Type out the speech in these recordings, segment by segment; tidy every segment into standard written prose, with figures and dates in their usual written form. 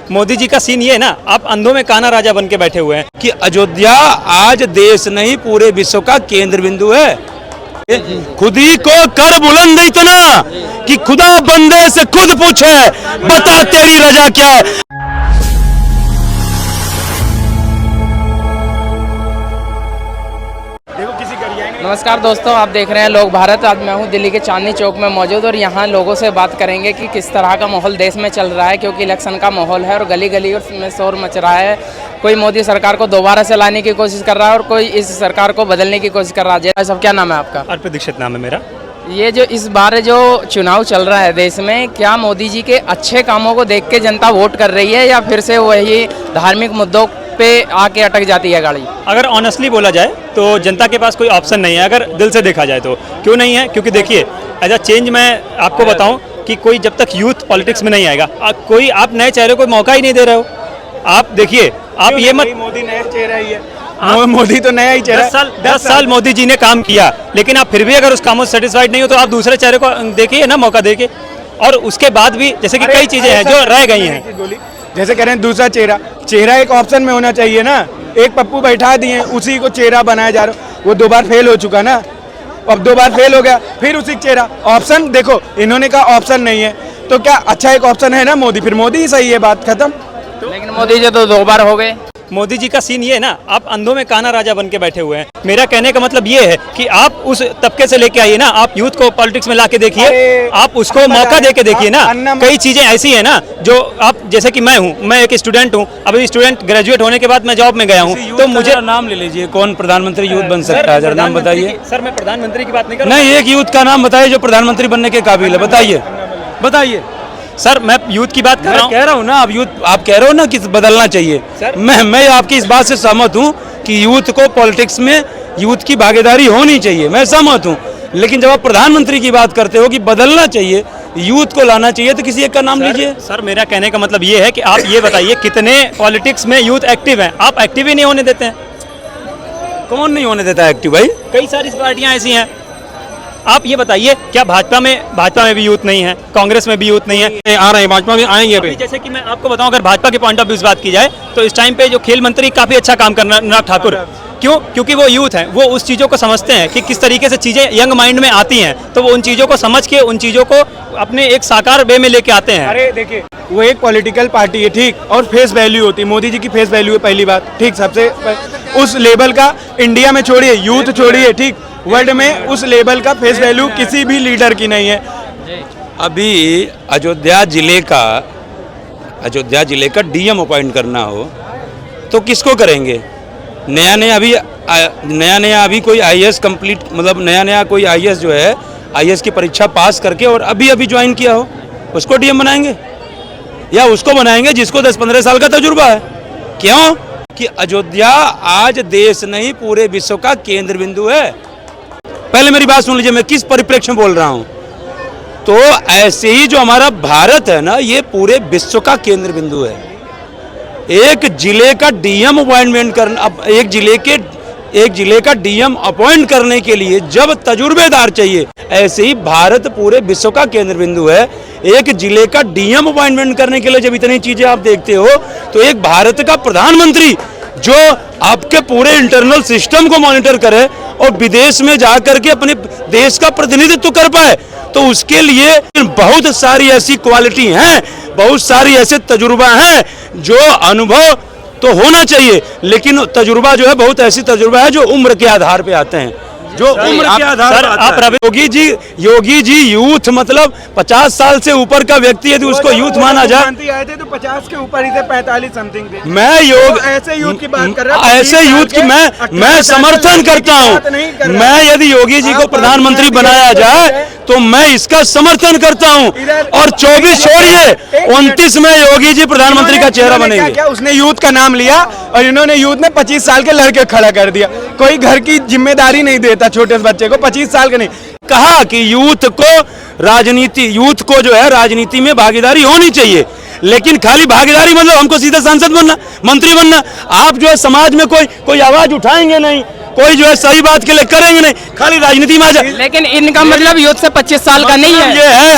मोदी जी का सीन ये है ना, आप अंधों में काना राजा बन के बैठे हुए हैं कि अयोध्या आज देश नहीं पूरे विश्व का केंद्र बिंदु है। खुद ही को कर बुलंद इतना कि खुदा बंदे से खुद पूछे, बता तेरी रजा क्या है। नमस्कार दोस्तों, आप देख रहे हैं लोक भारत। आज मैं हूं दिल्ली के चांदनी चौक में मौजूद और यहां लोगों से बात करेंगे कि किस तरह का माहौल देश में चल रहा है, क्योंकि इलेक्शन का माहौल है और गली गली में शोर मच रहा है। कोई मोदी सरकार को दोबारा से लाने की कोशिश कर रहा है और कोई इस सरकार को बदलने की कोशिश कर रहा है। सब क्या नाम है आपका? अर्पित दीक्षित नाम है मेरा। ये जो इस बार जो चुनाव चल रहा है देश में, क्या मोदी जी के अच्छे कामों को देख के जनता वोट कर रही है या फिर से वही धार्मिक मुद्दों पे आके अटक जाती है गाड़ी? अगर ऑनेस्टली बोला जाए तो जनता के पास कोई ऑप्शन नहीं है। अगर दिल से देखा जाए तो क्यों नहीं है? क्योंकि देखिए, एज अ चेंज मैं आपको बताऊं कि कोई जब तक यूथ पॉलिटिक्स में नहीं आएगा, कोई आप नए चेहरे को मौका ही नहीं दे रहे हो। आप देखिए, आप ये मत, मोदी नया चेहरा ही है। मोदी तो नया ही चेहरा। 10 साल मोदी जी ने काम किया, लेकिन आप फिर भी अगर उस कामों से सेटिस्फाइड नहीं हो तो आप दूसरे चेहरे को देखिए ना, मौका देके। और उसके बाद भी जैसे कि कई चीजें हैं जो रह गई हैं, जैसे कह रहे हैं दूसरा चेहरा एक ऑप्शन में होना चाहिए ना। एक पप्पू बैठा दिए, उसी को चेहरा बनाया जा रहा, वो 2 बार फेल हो चुका ना, अब 2 बार फेल हो गया, फिर उसी चेहरा। ऑप्शन देखो, इन्होंने कहा ऑप्शन नहीं है तो क्या अच्छा एक ऑप्शन है ना मोदी, फिर मोदी ही सही है, बात खत्म। लेकिन मोदी जी तो 2 बार हो गए। मोदी जी का सीन ये है ना, आप अंधों में काना राजा बन के बैठे हुए हैं। मेरा कहने का मतलब ये है कि आप उस तबके से लेके आइए ना, आप यूथ को पॉलिटिक्स में लाके देखिए, आप उसको मौका देके देखिए ना। कई चीजें ऐसी है ना जो आप, जैसे कि मैं हूँ, मैं एक स्टूडेंट हूँ, अभी स्टूडेंट ग्रेजुएट होने के बाद मैं जॉब में गया हूँ, तो मुझे नाम ले लीजिए, कौन प्रधानमंत्री यूथ बन सकता है, जरा नाम बताइए। सर मैं प्रधानमंत्री की बात नहीं कर रहा। नहीं, एक यूथ का नाम बताइए जो प्रधानमंत्री बनने के काबिल है, बताइए बताइए। सर मैं यूथ की बात कर रहा हूँ। कह रहा हूँ ना, आप कह रहे हो ना कि बदलना चाहिए। सर मैं आपकी इस बात से सहमत हूँ कि यूथ को पॉलिटिक्स में यूथ की भागीदारी होनी चाहिए, मैं सहमत हूँ। लेकिन जब आप प्रधानमंत्री की बात करते हो कि बदलना चाहिए, यूथ को लाना चाहिए, तो किसी एक का नाम लीजिए। सर मेरा कहने का मतलब ये है कि आप ये बताइए कितने पॉलिटिक्स में यूथ एक्टिव हैं? आप एक्टिव ही नहीं होने देते हैं। कौन नहीं होने देता एक्टिव भाई? कई सारी पार्टियां ऐसी हैं। आप ये बताइए, क्या भाजपा में भी यूथ नहीं है, कांग्रेस में भी यूथ नहीं है? आ रहे हैं, भाजपा में आएंगे अभी जैसे कि मैं आपको बताऊं, अगर भाजपा के पॉइंट ऑफ व्यू से बात की जाए तो इस टाइम पे जो खेल मंत्री काफी अच्छा काम कर रहे हैं अनुराग ठाकुर। क्यों? क्योंकि वो यूथ हैं, वो उस चीज़ों को समझते हैं कि किस तरीके से चीज़ें यंग माइंड में आती हैं, तो वो उन चीज़ों को समझ के उन चीज़ों को अपने एक साकार वे में लेके आते हैं। अरे देखिए, वो एक पॉलिटिकल पार्टी है, ठीक, और फेस वैल्यू होती है। मोदी जी की फेस वैल्यू है, पहली बात, ठीक। सबसे उस लेवल का इंडिया में छोड़िए, यूथ छोड़िए, ठीक, वर्ल्ड में उस लेवल का फेस वैल्यू किसी भी लीडर की नहीं है। अभी अयोध्या जिले का डीएम अपॉइंट करना हो तो किसको करेंगे? नया अभी कोई आईएएस कंप्लीट, मतलब नया कोई आईएएस जो है, आईएएस की परीक्षा पास करके और अभी ज्वाइन किया हो, उसको डीएम बनाएंगे? या उसको बनाएंगे जिसको 10-15 साल का तजुर्बा है? क्यों? कि अयोध्या आज देश नहीं पूरे विश्व का केंद्र बिंदु है। पहले मेरी बात सुन लीजिए, मैं किस परिप्रेक्ष्य में बोल रहा हूं। तो ऐसे ही जो हमारा भारत है ना, ये पूरे विश्व का केंद्र बिंदु है। एक जिले का डीएम अपॉइंटमेंट करना, एक जिले का डीएम अपॉइंट करने के लिए जब तजुर्बेदार चाहिए, ऐसे ही भारत पूरे विश्व का केंद्र बिंदु है। एक जिले का डीएम अपॉइंटमेंट करने के लिए जब इतनी चीजें आप देखते हो, तो एक भारत का प्रधानमंत्री जो आपके पूरे इंटरनल सिस्टम को मॉनिटर करे और विदेश में जाकर के अपने देश का प्रतिनिधित्व कर पाए, तो उसके लिए बहुत सारी ऐसी क्वालिटी हैं, बहुत सारी ऐसे तजुर्बा हैं, जो अनुभव तो होना चाहिए, लेकिन तजुर्बा जो है, बहुत ऐसी तजुर्बा है जो उम्र के आधार पे आते हैं, जो उम्र के आधार पर आता है। योगी जी यूथ, मतलब 50 साल से ऊपर का व्यक्ति यदि उसको यूथ माना जाए, आए थे तो 50 के ऊपर ही थे, 45 समथिंग थे। मैं ऐसे यूथ की बात कर रहा हूं, ऐसे यूथ की मैं समर्थन करता हूं। मैं यदि योगी जी को प्रधानमंत्री बनाया जाए तो मैं इसका समर्थन करता हूं। और 24 छोड़िए, 29 में योगी जी प्रधानमंत्री का चेहरा बनेंगे। क्या उसने यूथ का नाम लिया और इन्होंने यूथ में 25 साल के लड़के खड़ा कर दिया। कोई घर की जिम्मेदारी नहीं देता छोटे बच्चे को, 25 साल के नहीं। कहा कि यूथ को जो है राजनीति में भागीदारी होनी चाहिए, लेकिन खाली भागीदारी मतलब हमको सीधा सांसद बनना, मंत्री बनना। आप जो है समाज में कोई आवाज उठाएंगे नहीं, कोई जो है सही बात के लिए करेंगे नहीं, खाली राजनीति में आ जाए। लेकिन इनका मतलब यूथ से 25 साल का नहीं है। ये है,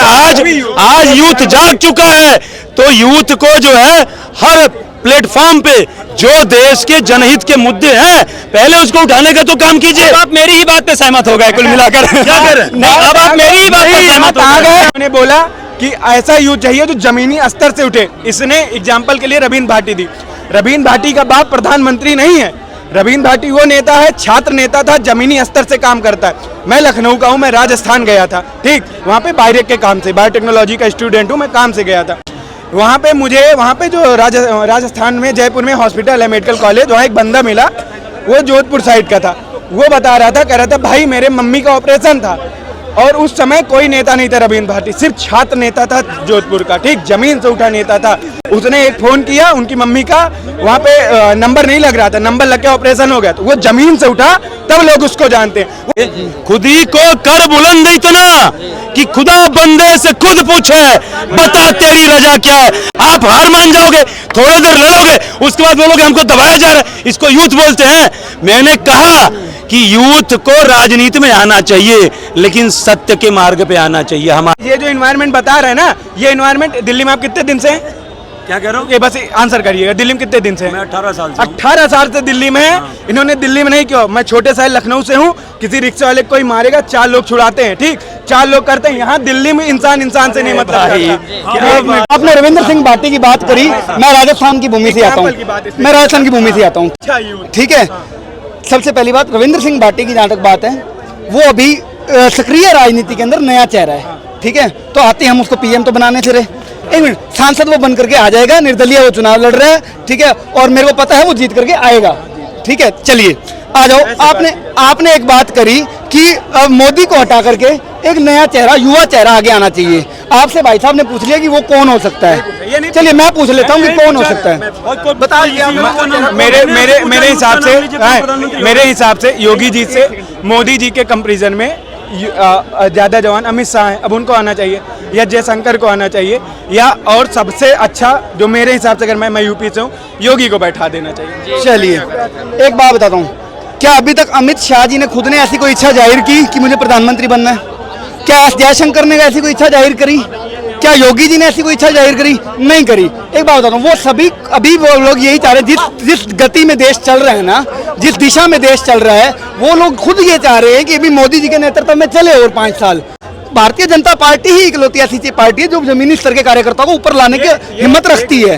आज यूथ जाग चुका है, तो यूथ को जो है हर प्लेटफॉर्म पे जो देश के जनहित के मुद्दे हैं पहले उसको उठाने का तो काम कीजिए। अब आप मेरी ही बात पे सहमत हो गए कुल मिलाकर। क्या कर रहे हैं? नहीं, अब आप मेरी ही बात पे सहमत हो गए। मैंने बोला कि ऐसा यूथ चाहिए जो जमीनी स्तर से उठे। इसने एग्जाम्पल के लिए रवीन भाटी दी। रवीन भाटी का बाप प्रधानमंत्री नहीं है। रवीन भाटी वो नेता है, छात्र नेता था, जमीनी स्तर से काम करता है। मैं लखनऊ का हूँ, मैं राजस्थान गया था, ठीक, वहाँ पे बायोटेक के काम से, बायोटेक्नोलॉजी का स्टूडेंट हूँ, मैं काम से गया था। वहाँ पे मुझे वहाँ पे जो राजस्थान में जयपुर में हॉस्पिटल है, मेडिकल कॉलेज, वहाँ एक बंदा मिला, वो जोधपुर साइड का था। वो बता रहा था, कह रहा था भाई मेरे मम्मी का ऑपरेशन था, और उस समय कोई नेता नहीं था रवीन भाटी, सिर्फ छात्र नेता था जोधपुर का, ठीक, जमीन से उठा नेता था। उसने एक फोन किया, उनकी मम्मी का वहाँ पे नंबर नहीं लग रहा था, नंबर लग के ऑपरेशन हो गया, तो वो जमीन से उठा, तब लोग उसको जानते हैं। खुद ही को कर बुलंद इतना कि खुदा बंदे से खुद पूछे बता तेरी रजा क्या है। आप हार मान जाओगे, थोड़ी देर लड़ोगे, उसके बाद बोलोगे हमको दबाया जा रहा है, इसको यूथ बोलते हैं। मैंने कहा कि यूथ को राजनीति में आना चाहिए, लेकिन सत्य के मार्ग पे आना चाहिए। हमारे ये जो इन्वायरमेंट बता रहे हैं ना, ये इन्वायरमेंट दिल्ली में आप कितने दिन से हैं? क्या कह रहा हूँ, ये बस आंसर करिएगा, दिल्ली में कितने दिन से हैं? मैं 18 साल से हूँ। 18 साल से दिल्ली में है। इन्होंने दिल्ली में नहीं क्यों, मैं छोटे शहर लखनऊ से हूँ, किसी रिक्शा वाले को कोई मारेगा 4 लोग छुड़ाते हैं, ठीक, 4 लोग करते हैं। यहाँ दिल्ली में इंसान इंसान से नहीं मतलब करता। आपने रविंद्र सिंह भाटी की बात करी, मैं राजस्थान की भूमि से आता हूँ, मैं राजस्थान की भूमि से आता हूँ, अच्छा यूथ, ठीक है। सबसे पहली बात, रविंद्र सिंह भाटी की जहाँ तक बात है, वो अभी सक्रिय राजनीति के अंदर नया चेहरा है, ठीक है। तो आते हम उसको पीएम तो बनाने से रहे, एक मिनट, सांसद वो बन करके आ जाएगा, निर्दलीय वो चुनाव लड़ रहा है, ठीक है, और मेरे को पता है वो जीत करके आएगा, ठीक है। चलिए आ जाओ, आपने एक बात करी कि मोदी को हटा करके एक नया चेहरा, युवा चेहरा आगे आना चाहिए। आपसे भाई साहब ने पूछ लिया कि वो कौन हो सकता है, चलिए मैं पूछ लेता हूँ कि कौन हो सकता है, बता दीजिए। मेरे हिसाब से योगी जी से मोदी जी के कंपैरिजन में ज्यादा जवान अमित शाह हैं, अब उनको आना चाहिए, या जयशंकर को आना चाहिए, या और सबसे अच्छा जो मेरे हिसाब से, अगर मैं यूपी से हूँ, योगी को बैठा देना चाहिए। चलिए एक बात बताता हूँ, क्या अभी तक अमित शाह जी ने खुद ने ऐसी कोई इच्छा जाहिर की कि मुझे प्रधानमंत्री बनना है? क्या एस जयशंकर ने ऐसी कोई इच्छा जाहिर करी? क्या योगी जी ने ऐसी कोई इच्छा जाहिर करी? नहीं करी। एक बात बताता हूँ, वो सभी अभी वो लोग यही चाह रहे हैं, जिस गति में देश चल रहा है ना, जिस दिशा में देश चल रहा है, वो लोग खुद ये चाह रहे हैं कि अभी मोदी जी के नेतृत्व में चले और 5 साल। भारतीय जनता पार्टी ही इकलौती ऐसी पार्टी है जो जमीनी स्तर के कार्यकर्ताओं को ऊपर लाने की हिम्मत रखती है।